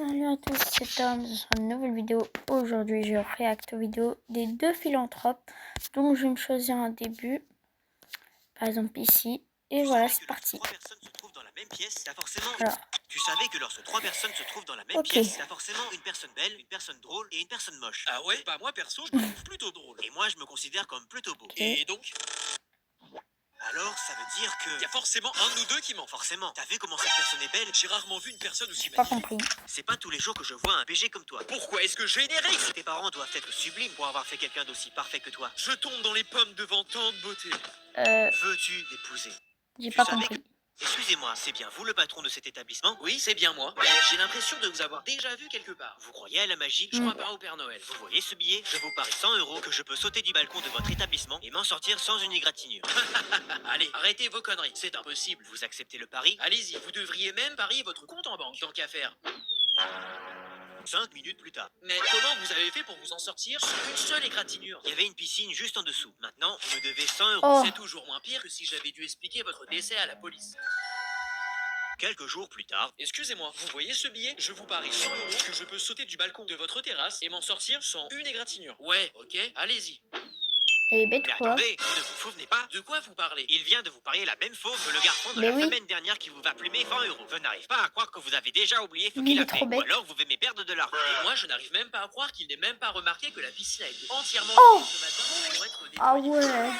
Salut à tous, c'est Tom sur une nouvelle vidéo. Aujourd'hui, je réacte aux vidéos des deux philanthropes. Donc, je vais me choisir un début. Par exemple, ici. Et voilà, c'est parti. Alors. Tu savais que lorsque trois personnes se trouvent dans la même pièce, t'as forcément une personne belle, une personne drôle et une personne moche. Ah ouais? Bah moi perso, je me trouve plutôt drôle. Et moi, je me considère comme plutôt beau. Et donc? Alors, ça veut dire que... y a forcément un de nous deux qui ment. Forcément. T'as vu comment cette personne est belle? J'ai rarement vu une personne aussi pas magnifique. compris. C'est pas tous les jours que je vois un PG comme toi. Pourquoi est-ce que générique? Tes parents doivent être sublimes pour avoir fait quelqu'un d'aussi parfait que toi. Je tombe dans les pommes devant tant de beauté. Veux-tu l'épouser? J'ai pas compris. Excusez-moi, c'est bien vous le patron de cet établissement? Oui, c'est bien moi. Mais j'ai l'impression de vous avoir déjà vu quelque part. Vous croyez à la magie? Je crois pas au Père Noël. Vous voyez ce billet? Je vous parie 100 € que je peux sauter du balcon de votre établissement et m'en sortir sans une égratignure. Allez, arrêtez vos conneries. C'est impossible. Vous acceptez le pari? Allez-y, vous devriez même parier votre compte en banque, tant qu'à faire. 5 minutes plus tard. Mais comment vous avez fait pour vous en sortir sur une seule égratignure? Il y avait une piscine juste en dessous. Maintenant, vous me devez 100 €. Oh. C'est toujours moins pire que si j'avais dû expliquer votre décès à la police. Quelques jours plus tard. Excusez-moi, vous voyez ce billet? Je vous parie 100 € que je peux sauter du balcon de votre terrasse et m'en sortir sans une égratignure. Ouais, ok, allez-y. Et bête Mais quoi? attendez, vous ne vous souvenez pas? De quoi vous parlez? Il vient de vous parier la même fauve que le garçon de Mais la oui. semaine dernière qui vous va plumer 20 €. Je n'arrive pas à croire que vous avez déjà oublié ce Mais qu'il il a est fait. trop bête. Ou alors vous venez perdre de l'argent. Et moi, je n'arrive même pas à croire qu'il n'ait même pas remarqué que la piscine a été entièrement Oh. ce matin pour être Ah nettoyée. ouais.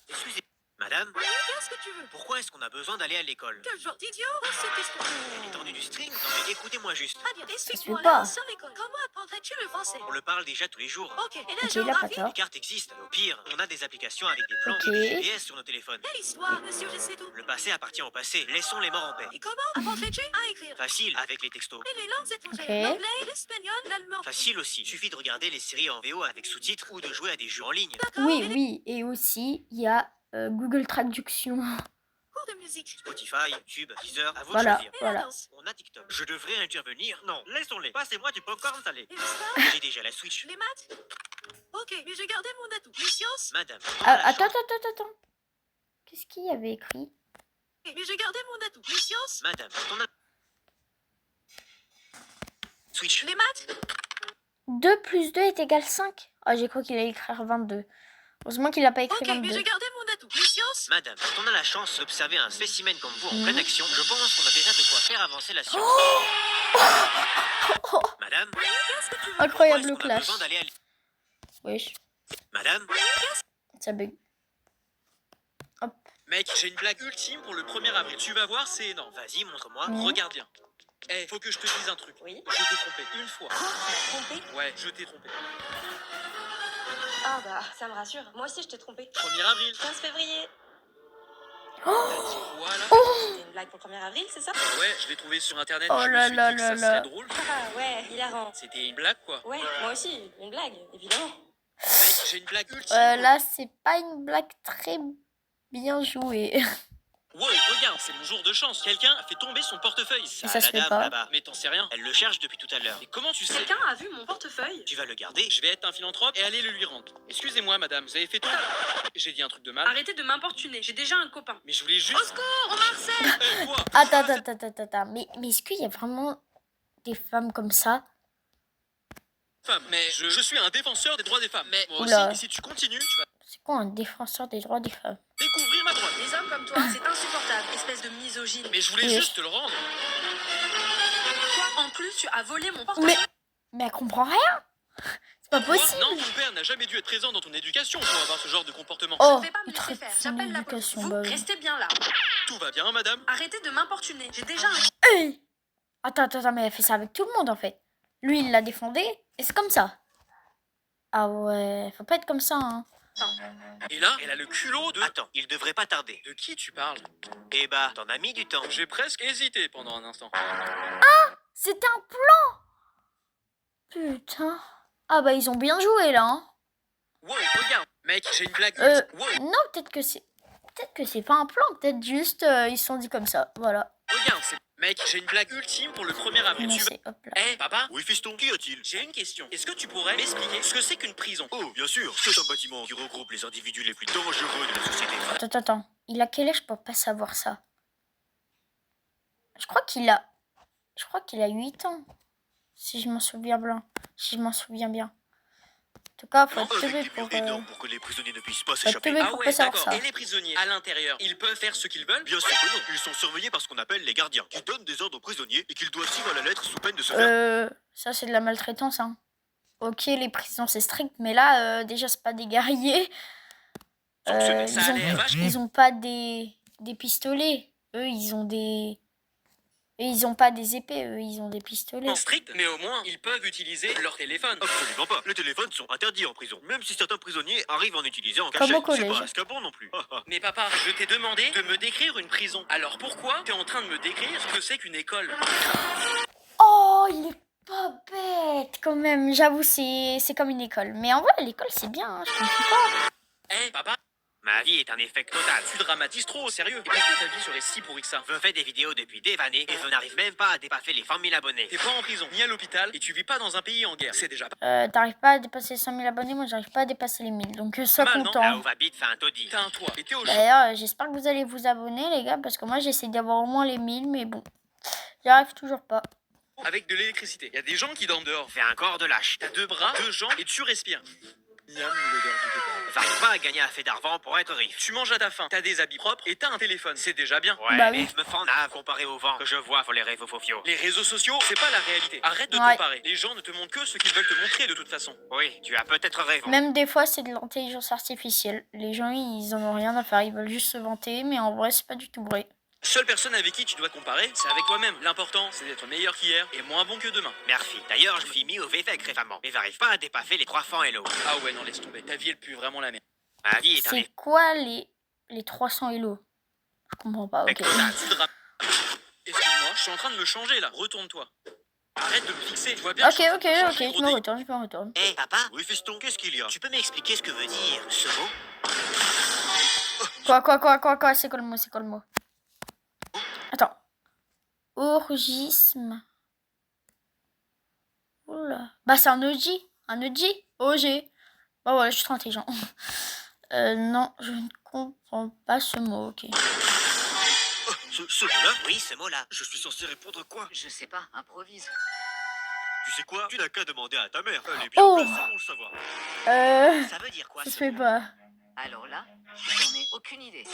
Excusez, madame? Oui, qu'est-ce que tu veux? Pourquoi est-ce qu'on a besoin d'aller à l'école? Quel genre d'idiot? C'est qu'est-ce que... L'étendue du string? Non mais écoutez-moi juste. Très bien, suit explique-moi pas. la sur l'école. Comment apprendrais-tu le français? On le parle déjà tous les jours. Ok, et la Ok, il a pas géographie? tort. Les cartes existent. Au pire, on a des applications avec des plans Ok. et des GPS sur nos téléphones. Quelle histoire, monsieur, je sais tout. Le passé appartient au passé. Laissons les morts en paix. Et comment apprendrais-tu à écrire? Facile avec les textos. Et les langues étrangères? Ok. L'anglais, l'espagnol, l'allemand? Facile aussi. Suffit de regarder les séries en VO avec sous-titres ou de jouer à des jeux en ligne. D'accord, Oui, et les oui. Et aussi, il y a Google Traduction. cours de musique? Spotify, YouTube, Deezer, à vous Voilà. de choisir. Et la Voilà. danse? On a TikTok. Je devrais intervenir? Non, laissons-les. Passez-moi du popcorn salé. Et le sport? J'ai déjà la Switch. Les maths? Ok, mais j'ai gardé mon atout. Les sciences? Madame. Attends. Qu'est-ce qu'il y avait écrit? Ok, mais j'ai gardé mon atout. Les sciences? Madame, ton Switch. Les maths? 2 plus 2 est égal 5. Ah, j'ai cru qu'il allait écrire 22. Heureusement qu'il n'a pas écrit Ok, mais 22. j'ai gardé mon atout. Les sciences? Madame, quand on a la chance d'observer un spécimen comme vous en pleine action, je pense qu'on a déjà de quoi faire avancer la science. Madame, Qu'est-ce que tu veux? Incroyable pourquoi est-ce qu'on a clash. besoin d'aller à l'- Wesh, Madame? ça bug. Hop. Mec, j'ai une blague ultime pour le 1er avril. Tu vas voir, c'est énorme. Vas-y, montre-moi. Regarde bien. Eh, faut que je te dise un truc. Oui. Je t'ai trompé une fois. Trompé? Ouais, je t'ai trompé. Ah bah, ça me rassure. Moi aussi, je t'ai trompé. 1er avril. 15 février. Voilà. C'était une blague pour 1er avril, c'est ça? Ouais, je l'ai trouvé sur internet. Oh je me là suis là dit que là ça là. serait drôle. Ah ouais, hilarant. C'était une blague, quoi. Ouais, moi aussi, une blague, évidemment. Mec, j'ai une blague ultime. Là, c'est pas une blague très bien jouée. Wow, regarde, c'est mon jour de chance. Quelqu'un a fait tomber son portefeuille. ça se la fait dame pas. là-bas. Mais t'en sais rien. Elle le cherche depuis tout à l'heure. Et comment tu sais? Quelqu'un a vu mon portefeuille? Tu vas le garder. Je vais être un philanthrope et aller le lui rendre. Excusez-moi, madame, vous avez fait tomber. J'ai dit un truc de mal. Arrêtez de m'importuner, j'ai déjà un copain. Mais je voulais juste. Au secours, on m'harcèle! Eh, quoi? Attends. Mais est-ce qu'il y a vraiment des femmes comme ça? Femme, mais je suis un défenseur des droits des femmes. Mais moi Oula. aussi, si tu continues, tu vas C'est quoi un défenseur des droits des femmes? découvrir ma droite. Les hommes comme toi, c'est insupportable, espèce de misogyne. Mais je voulais Oui. juste te le rendre. Toi, en plus, tu as volé mon portefeuille. Mais elle comprend rien. C'est pas Quoi? possible. Non, ton père n'a jamais dû être présent dans ton éducation pour avoir ce genre de comportement. Oh, Je ne vais pas me il laisser traite faire, son j'appelle la police. éducation, Vous, bah oui. restez bien là. Tout va bien, madame? Arrêtez de m'importuner, j'ai déjà un... Hey. Attends, mais elle fait ça avec tout le monde en fait. Lui, il l'a défendé et c'est comme ça. Ah ouais, faut pas être comme ça, hein. Et là, elle a le culot de... Attends, il devrait pas tarder. De qui tu parles? Eh bah, t'en as mis du temps. J'ai presque hésité pendant un instant. C'était un plan. Putain. Ah bah ils ont bien joué là, hein. Wow, regarde. Mec, j'ai une blague. Wow, Non, peut-être que c'est pas un plan, peut-être juste ils se sont dit comme ça, voilà. regarde, c'est... Mec, j'ai une blague ultime pour le 1er avril. Tu veux... C'est- hop là. Eh, papa? Oui, fiston, qu'y a-t-il? J'ai une question. Est-ce que tu pourrais m'expliquer ce que c'est qu'une prison? Oh, bien sûr. C'est un bâtiment qui regroupe les individus les plus dangereux de la société. Attends. Il a quel âge pour pas savoir ça? Je crois qu'il a... Je crois qu'il a 8 ans. Si je m'en souviens bien. Si je m'en souviens bien. En tout cas, faut Non, être teubé avec des pour... murs énormes pour que les prisonniers ne puissent pas faut être s'échapper. teubé Ah pour ouais, pas savoir d'accord. ça. Et les prisonniers, à l'intérieur, ils peuvent faire ce qu'ils veulent? Bien sûr que non. Ils sont surveillés par ce qu'on appelle les gardiens, qui donnent des ordres aux prisonniers et qu'ils doivent suivre à la lettre sous peine de se faire... Ça c'est de la maltraitance, hein. Ok, les prisons c'est strict, mais là, déjà c'est pas des guerriers. sanctionner. Ça a l'air vache. Ils ont pas des pistolets. Eux, ils ont des... Et ils ont pas des épées, eux, ils ont des pistolets. Strict, mais au moins, ils peuvent utiliser leur téléphone. Absolument pas. Les téléphones sont interdits en prison. Même si certains prisonniers arrivent à en utiliser en Comme cachette. au collège. C'est pas Azkaban non plus. Mais papa, je t'ai demandé de me décrire une prison. Alors pourquoi t'es en train de me décrire ce que c'est qu'une école? Oh, il est pas bête quand même. J'avoue, c'est comme une école. Mais en vrai, l'école c'est bien, hein, je comprends pas. Eh, papa, ma vie est un échec total. Tu dramatises trop, sérieux. Et pourquoi ta vie serait si pourrie que ça? Je fais des vidéos depuis des années et je n'arrive même pas à dépasser les 100 000 abonnés. T'es pas en prison, ni à l'hôpital, et tu vis pas dans un pays en guerre. C'est déjà pas T'arrives pas à dépasser 100 000 abonnés, moi j'arrive pas à dépasser les 1000. Donc sois mal, non? content. Là où j'habite, c'est un taudis. T'as un toit, et t'es au chaud. D'ailleurs, j'espère que vous allez vous abonner, les gars, parce que moi j'essaie d'avoir au moins les 1000, mais bon, j'y arrive toujours pas. Avec de l'électricité. Il y a des gens qui dorment dehors. Fais un corps de lâche. T'as 2 bras, 2 jambes et tu respires. Miam, l'odeur du pétard. J'arrive pas à gagner assez d'argent pour être riche. Tu manges à ta faim, t'as des habits propres et t'as un téléphone. C'est déjà bien. Ouais, Bah mais oui. je me sens naze comparé au vent que je vois sur les réseaux sociaux. Les réseaux sociaux, c'est pas la réalité. Arrête de Ouais. comparer. Les gens ne te montrent que ce qu'ils veulent te montrer de toute façon. Oui, tu as peut-être raison. Même des fois, c'est de l'intelligence artificielle. Les gens, ils en ont rien à faire, ils veulent juste se vanter, mais en vrai, c'est pas du tout vrai. Seule personne avec qui tu dois comparer, c'est avec toi-même. L'important, c'est d'être meilleur qu'hier et moins bon que demain. Merci. D'ailleurs, je me suis mis au VFX récemment. Mais j'arrive pas à dépasser les 300 Hello. Ah ouais, non, laisse tomber. Ta vie, elle pue vraiment la merde. Ma vie est un C'est quoi les 300 Elo? Je comprends pas, ok. Excuse-moi, je suis en train de me changer là. Retourne-toi. Arrête de me fixer. Tu vois bien. Ok, je me retourne. Hé, papa? Oui, fiston, qu'est-ce qu'il y a? Tu peux m'expliquer ce que veut dire ce mot? Quoi? C'est quoi le mot? Attends. Orgisme. Oula. Bah, c'est un OG. Un OG. OG. Bah ouais, je suis trop intelligent. Non, je ne comprends pas ce mot, ok. Ce mot-là? Oui, ce mot-là. Je suis censé répondre quoi? Je sais pas, improvise. Tu sais quoi? Tu n'as qu'à demander à ta mère. Elle est bien Oh. placée pour le savoir. Ça veut dire quoi Ça se ce fait mot? pas. Alors là, j'en ai aucune idée.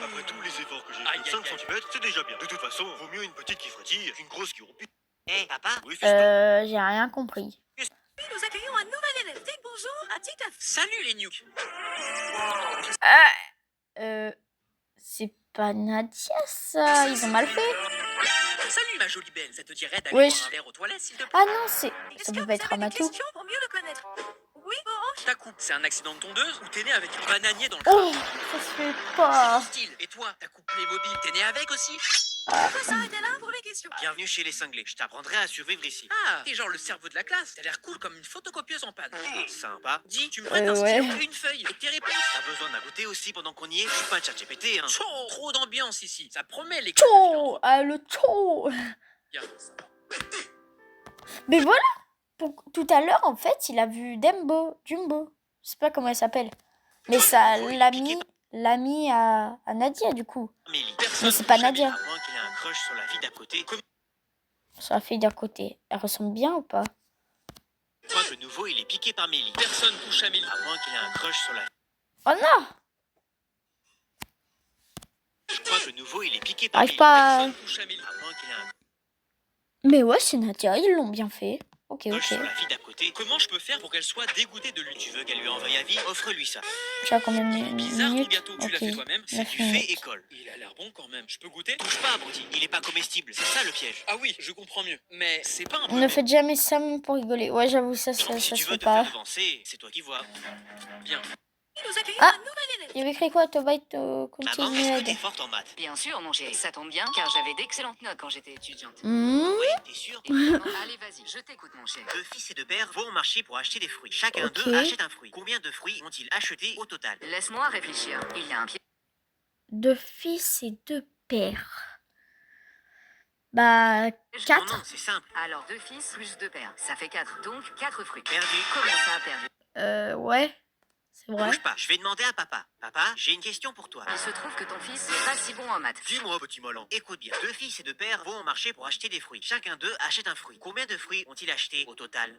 Après tous les efforts que j'ai fait, 5 cm, c'est déjà bien. De toute façon, vaut mieux une petite qui frétille qu'une grosse qui rompue. Hé, papa? Oui, fiston. J'ai rien compris. Puis nous accueillons un nouvel élève. Dites bonjour à Tita. Salut les nukes. C'est pas Nadia, ça. Ils ont mal fait. Salut ma jolie belle, ça te dirait d'aller Wesh. boire un verre aux toilettes s'il te plaît? Ah non, c'est... Est-ce Ça que peut vous pas être avez des Amatou. questions pour mieux le connaître? Oui, Orange. Ta coupe, c'est un accident de tondeuse ou t'es né avec un bananier dans le Oh, crâne? ça se fait pas. Style. Et toi, ta coupe Playmobil, t'es né avec aussi? On peut s'arrêter là pour les questions. Bienvenue chez les cinglés, je t'apprendrai à survivre ici. Ah, t'es genre le cerveau de la classe, t'as l'air cool comme une photocopieuse en panne. Sympa. Dis, tu me prêtes un ouais. stylo et une feuille et tes réponses. T'as besoin d'un goûter aussi pendant qu'on y est? Je suis pas ChatGPT, hein. Trop d'ambiance ici, ça promet les Tchou. Ah, le tchou. Mais voilà. Tout à l'heure, en fait, il a vu Jumbo. Je sais pas comment elle s'appelle. Mais ça l'a mis à Nadia, du coup. Mais c'est pas Nadia. À moins qu'il ait un crush sur la fille d'à côté. Sur la fille d'à côté. Elle ressemble bien ou pas? Je crois que le nouveau, il est piqué par Mélie. Personne touche à Mélie. À moins qu'il ait un crush sur la... Oh non. Je crois que le nouveau, il est piqué par Arrive Mélie. pas. Personne touche à Mélie. À moins qu'il ait un Mais ouais, c'est Nadia. Ils l'ont bien fait. Ok. crush sur la fille d'à côté. Comment je peux faire pour qu'elle soit dégoûtée de lui? Tu veux qu'elle lui envoie à vie? Offre-lui ça. Tu as combien de Bizarre ton minutes? gâteau, tu l'as fait toi-même? C'est 9 du fait minutes. école. Il a l'air bon quand même. Je peux goûter? Touche pas, abruti. Il est pas comestible. C'est ça le piège. Ah oui, je comprends mieux. Mais c'est pas un peu... Ne faites jamais ça même pour rigoler. Ouais, j'avoue, ça Donc, si se tu veux fait te pas. faire devancer, c'est toi qui vois. Bien. Puis nous accueillons Ah. un nouvel élève. Il y avait écrit quoi? To bite to Maman, est-ce que continue. t'es forte en maths? Bien sûr, mon chéri, ça tombe bien, car j'avais d'excellentes notes quand j'étais étudiante. Oui, t'es sûr? Évidemment. Allez, vas-y, je t'écoute, mon chéri. Deux fils et deux pères vont au marché pour acheter des fruits. Chacun Ok. d'eux achète un fruit. Combien de fruits ont-ils acheté au total? Laisse-moi réfléchir. Il y a un pied. 2 fils et 2 pères. Bah, Non, 4. non, c'est simple. Alors, 2 fils plus 2 pères. Ça fait 4. Donc, 4 fruits. Perdu. Comment ça, perdu? Ouais. C'est vrai. Bouge pas, je vais demander à papa. Papa, j'ai une question pour toi. Il se trouve que ton fils n'est pas si bon en maths. Dis-moi, petit malin. Écoute bien, deux fils et deux pères vont au marché pour acheter des fruits. Chacun d'eux achète un fruit. Combien de fruits ont-ils acheté au total?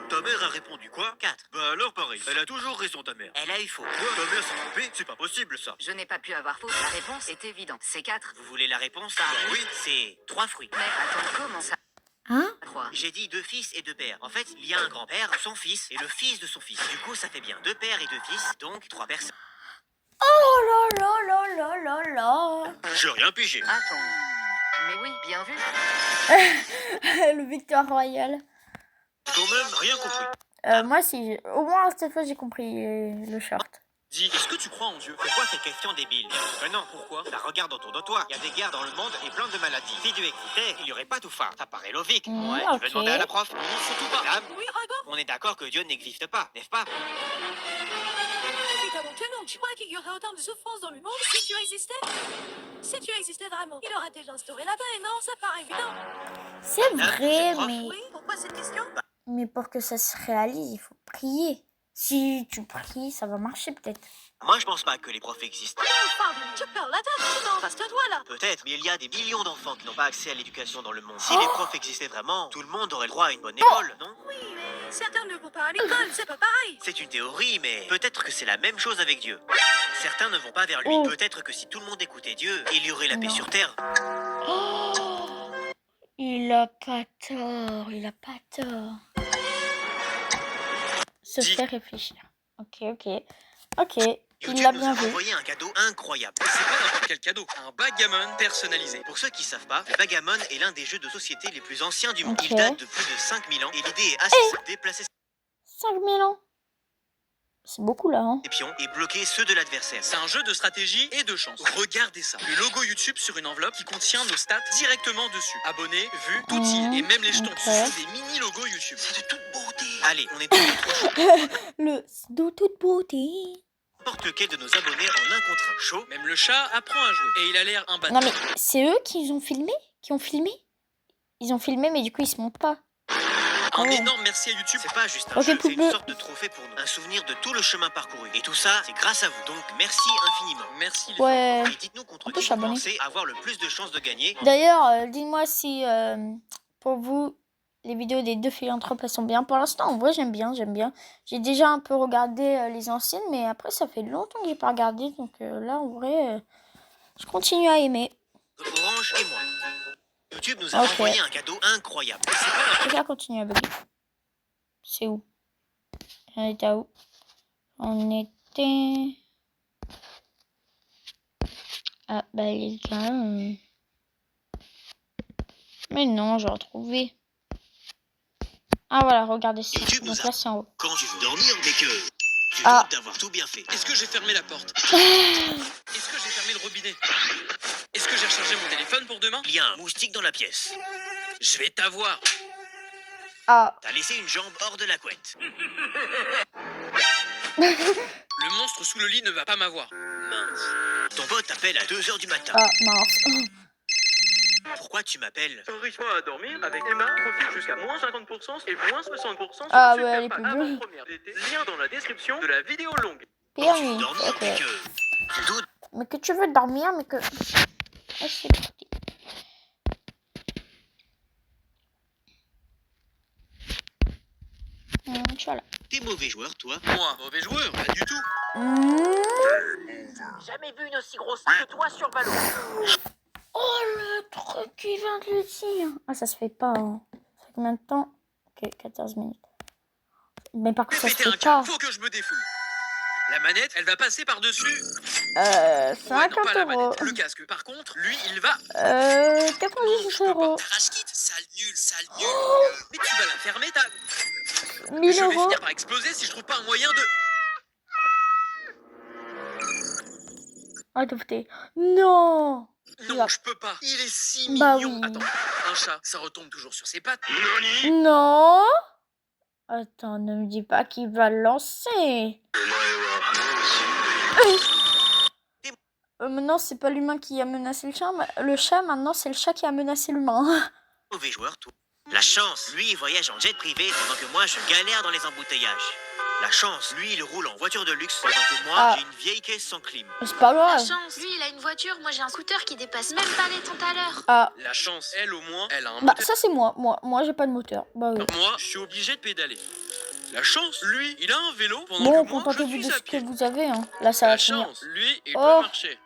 Ta mère a répondu quoi? 4. Bah alors pareil, elle a toujours raison ta mère. Elle a eu faux. Quoi? Ta mère s'est trompée? C'est pas possible ça. Je n'ai pas pu avoir faux. La réponse est évidente. C'est 4. Vous voulez la réponse? Bah oui. C'est 3 fruits. Mais attends, comment ça? Hein? 3. J'ai dit deux fils et deux pères. En fait, il y a un grand-père, son fils et le fils de son fils. Du coup, ça fait bien deux pères et deux fils, donc 3 personnes. Oh là là là là là là. J'ai rien pigé. Attends. Mais oui, bien vu. Le Victoire Royal. Quand même, rien compris. Moi, si. Au moins, cette fois, j'ai compris le short. Dis, est-ce que tu crois en Dieu? Pourquoi ces questions débiles? Non, pourquoi? Bah, regarde autour de toi. Il y a des guerres dans le monde et plein de maladies. Si Dieu existait, il n'y aurait pas tout faim. Ça paraît logique. Tu ok. veux demander à la prof? Non, surtout pas. Madame, Oui, Rago? on est d'accord que Dieu n'existe pas, n'est-ce pas? Évidemment que non. Tu crois qu'il y aurait autant de souffrance dans le monde si Dieu existait? Si Dieu existait vraiment, il aurait déjà instauré la paix, non? Ça paraît évident. C'est vrai, prof. mais. Oui, pourquoi cette question? Mais pour que ça se réalise, il faut prier. Si tu pries, ça va marcher peut-être. Moi, je pense pas que les profs existent. Non, pardon, tu perds la tête. Non, reste-toi là. Peut-être, mais il y a des millions d'enfants qui n'ont pas accès à l'éducation dans le monde. Si les profs existaient vraiment, tout le monde aurait le droit à une bonne école, non? Oui, mais certains ne vont pas à l'école, c'est pas pareil. C'est une théorie, mais peut-être que c'est la même chose avec Dieu. Certains ne vont pas vers lui. Oh. Peut-être que si tout le monde écoutait Dieu, il y aurait la paix Non. sur terre. Oh, il a pas tort, il a pas tort. Se Dis. fait réfléchir. Ok. Ok, il YouTube l'a nous bien a vu. envoyé un cadeau incroyable. C'est pas n'importe quel cadeau, un backgammon personnalisé. Pour ceux qui savent pas, le backgammon est l'un des jeux de société les plus anciens du monde. Ok. Il date de plus de 5000 ans et l'idée est assez simple. Déplacer 5000 ans. C'est beaucoup là, hein. ses pions et bloquer ceux de l'adversaire. C'est un jeu de stratégie et de chance. Regardez ça. Le logo YouTube sur une enveloppe qui contient nos stats directement dessus. Abonnés, vues, tout et même les jetons. ok. Ce sont des mini logos YouTube. C'est de toute beauté. Allez, on est tous trop chaud. Le de toute beauté. N'importe lequel de nos abonnés en un contre un. Chaud. Même le chat apprend à jouer. Et il a l'air imbattable. Non mais c'est eux qui ont filmé? Qui ont filmé? Ils ont filmé mais du coup ils se montent pas. Un Oh. énorme merci à YouTube. C'est pas juste un Ok, jeu, c'est une poupée. sorte de trophée pour nous. Un souvenir de tout le chemin parcouru. Et tout ça, c'est grâce à vous. Donc merci infiniment. Merci les Ouais. Et dites-nous contre On peut qui vous s'abonner. pensez avoir le plus de chances de gagner. D'ailleurs, dites-moi si pour vous les vidéos des deux philanthropes elles sont bien. Pour l'instant, en vrai, j'aime bien. J'ai déjà un peu regardé les anciennes, mais après ça fait longtemps que j'ai pas regardé, donc là en vrai, je continue à aimer. Orange et moi. YouTube nous a Ok. envoyé un cadeau incroyable. C'est pas Les gars, continue à bugger. C'est où? On était à où? On était... Ah, bah les gars... Mais non, j'ai retrouvé. Ah voilà, regardez ça. YouTube Donc nous là, c'est en haut. quand tu veux dormir, mais que tu Ah. doutes d'avoir tout bien fait. Est-ce que j'ai fermé la porte? Est-ce que j'ai fermé le robinet? Est-ce que j'ai rechargé mon téléphone pour demain? Il y a un moustique dans la pièce. Je vais t'avoir. Ah, T'as laissé une jambe hors de la couette. Le monstre sous le lit ne va pas m'avoir. Ton pote t'appelle à 2h du matin. ah, mince. Pourquoi tu m'appelles? Enrichissement à dormir avec Emma, profite jusqu'à moins 50% et moins 60% sur Ah, le ouais, elle est super plus pack bleue. avant-première d'été. Lien dans la description de la vidéo longue. Quand tu veux Permis. dormir, Ok. mais que tu doutes. Mais que tu veux dormir, mais que... Ah, c'est parti. Tu vois là. T'es mauvais joueur, toi. Moi, mauvais joueur, pas du tout. Jamais vu une aussi grosse que toi sur ballon. Oh, le truc qui vient de le dire. Ah, ça se fait pas. Hein. Ça fait combien de temps? Ok, 14 minutes. Mais par contre, ça se Péter un fait pas. câble, faut que je me défoule. La manette, elle va passer par-dessus. 50 pas la euros. manette, le casque. Par contre, lui, il va... 98 euros. Crash-kit, sale nul, sale nul. Mais tu vas la fermer, ta... 1000 Je vais euros. finir par exploser si je trouve pas un moyen de... Ah, t'as foutu. Non. Non, je peux pas. Il est si mignon. Bah oui. Attends, un chat, ça retombe toujours sur ses pattes. Non. Attends, ne me dis pas qu'il va le lancer. Maintenant, c'est pas l'humain qui a menacé le chat, maintenant c'est le chat qui a menacé l'humain. Mauvais joueur, toi. La chance, lui, il voyage en jet privé pendant que moi, je galère dans les embouteillages. La chance, lui, il roule en voiture de luxe, pendant que moi, Ah. j'ai une vieille caisse sans clim. C'est pas La grave. chance, lui il a une voiture, moi j'ai un scooter qui dépasse même pas les temps à l'heure. Ah, La chance, elle au moins, elle a un bah moteur. ça c'est moi. Moi j'ai pas de moteur. Bah oui. Moi, je suis obligé de pédaler. La chance, lui, il a un vélo pendant Bon, que moi, je contentez-vous de suis ce à que pied. vous avez. Hein. Là, ça La va finir. chance, lui, il Oh. peut marcher.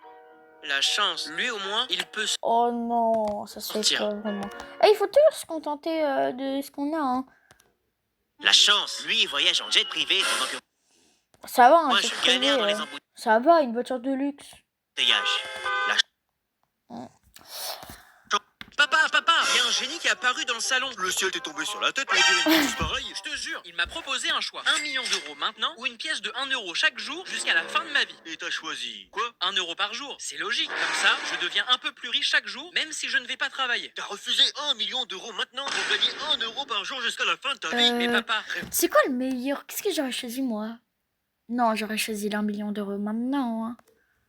La chance, lui au moins, il peut se... Oh non, ça se fait Tiens. pas vraiment. Eh, il faut toujours se contenter de ce qu'on a. Hein. La chance, lui, il voyage en jet privé, pendant que Ça va, hein, moi, c'est je galère dans privé, les ça va, une voiture de luxe. embouteillages. La Mm. Papa, il y a un génie qui est apparu dans le salon. Le ciel t'est tombé sur la tête, on dirait une bêtise pareille. Je te jure, il m'a proposé un choix. 1 million d'euros maintenant ou une pièce de 1 euro chaque jour jusqu'à la fin de ma vie. Et t'as choisi quoi? 1 euro par jour, c'est logique. Comme ça, je deviens un peu plus riche chaque jour, même si je ne vais pas travailler. T'as refusé 1 million d'euros maintenant pour gagner 1 euro par jour jusqu'à la fin de ta vie. Mais Euh, papa, C'est quoi le meilleur? Qu'est-ce que j'aurais choisi moi? Non, j'aurais choisi l'1 million d'euros maintenant. Hein.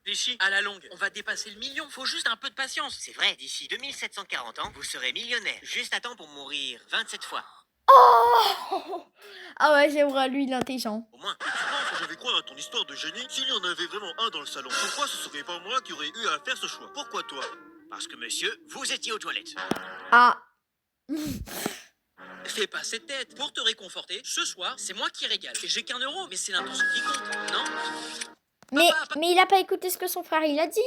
réfléchis, à la longue, on va dépasser le million. Faut juste un peu de patience. C'est vrai, d'ici 2740 ans, vous serez millionnaire. Juste à temps pour mourir 27 fois. Oh ah ouais, c'est vrai, lui il est intelligent. Au moins, et tu penses que j'avais croire à ton histoire de génie? S'il y en avait vraiment un dans le salon, pourquoi ce serait pas moi qui aurais eu à faire ce choix? Pourquoi toi? Parce que monsieur, vous étiez aux toilettes. Ah. Fais pas cette tête. Pour te réconforter, ce soir, c'est moi qui régale. Et j'ai qu'1 euro, mais c'est l'intention qui compte, non? Mais il a pas écouté ce que son frère il a dit.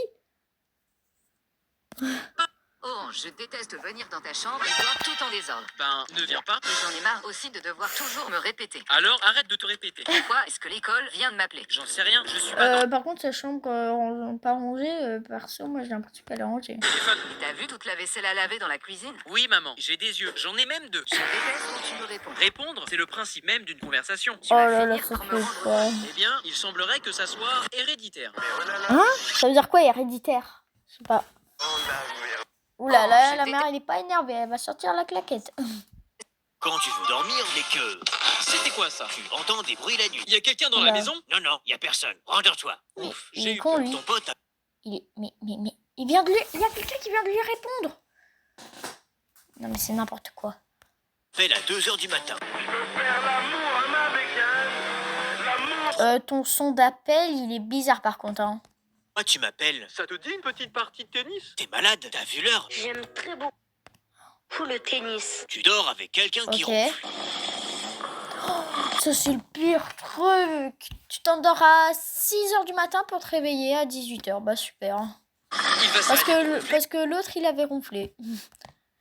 Oh, je déteste venir dans ta chambre et voir tout en désordre. Ben, ne viens pas. Et j'en ai marre aussi de devoir toujours me répéter. Alors, arrête de te répéter. Pourquoi est-ce que l'école vient de m'appeler? J'en sais rien, je suis pas dans Par contre, sa chambre pas rangée, perso, moi j'ai l'impression qu'elle est rangée. le téléphone. Et t'as vu toute la vaisselle à laver dans la cuisine? Oui, maman, j'ai des yeux. J'en ai même 2. Je déteste quand tu me réponds. Répondre, c'est le principe même d'une conversation. Tu Oh vas là là, finir ça par me fait rendre quoi? Eh bien, il semblerait que ça soit héréditaire. Hein? Ça veut dire quoi, héréditaire? Je sais pas. Ouh là là, je la mère elle est pas énervée, elle va sortir la claquette. Quand tu veux dormir, mais que C'était quoi ça? tu entends des bruits la nuit. Il y a quelqu'un dans Oula. la maison? Non, y a personne. Rendors-toi. Ouf, Il j'ai est eu con peur. lui. Ton pote a... Il est... Mais il vient de lui... Il y a quelqu'un qui vient de lui répondre. Non mais c'est n'importe quoi. fait à 2h du matin. Ton son d'appel, il est bizarre par contre. Hein. Moi, tu m'appelles. Ça te dit une petite partie de tennis? T'es malade, t'as vu l'heure? J'aime très beaucoup le tennis. Tu dors avec quelqu'un qui Ok. ronfle. Ça c'est le pire truc. Tu t'endors à 6h du matin pour te réveiller à 18h. Bah super. Hein. Il va s'arrêter. Parce que l'autre il avait ronflé.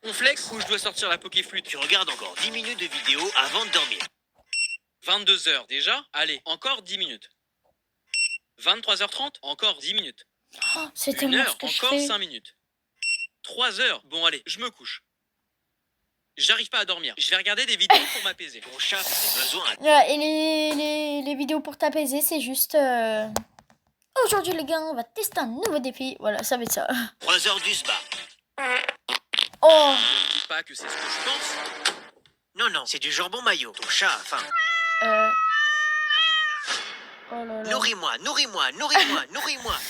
On flex ou je dois sortir la pokéflûte? Tu regardes encore 10 minutes de vidéo avant de dormir. 22h déjà? Allez, encore 10 minutes. 23h30? Encore 10 minutes. Oh, c'est 1 tellement heure? ce que je Encore fais. 5 minutes. 3h? Bon allez, je me couche. J'arrive pas à dormir. Je vais regarder des vidéos pour m'apaiser. Ton chat a besoin. Ouais, et les vidéos pour t'apaiser, c'est juste... Aujourd'hui les gars, on va tester un nouveau défi. Voilà, ça va être ça. 3h du spa. Oh, Ne me dis pas que c'est ce que je pense. Non, c'est du jambon maillot. Ton chat a faim. Oh là là. Nourris-moi.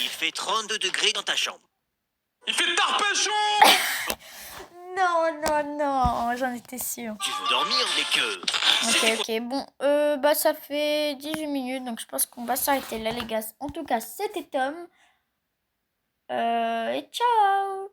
Il fait 32 degrés dans ta chambre. Il fait tarpechon! Non, j'en étais sûre. Tu veux dormir, mais que... Ok, bon, bah ça fait 18 minutes, donc je pense qu'on va s'arrêter là les gars. En tout cas, c'était Tom. Et ciao!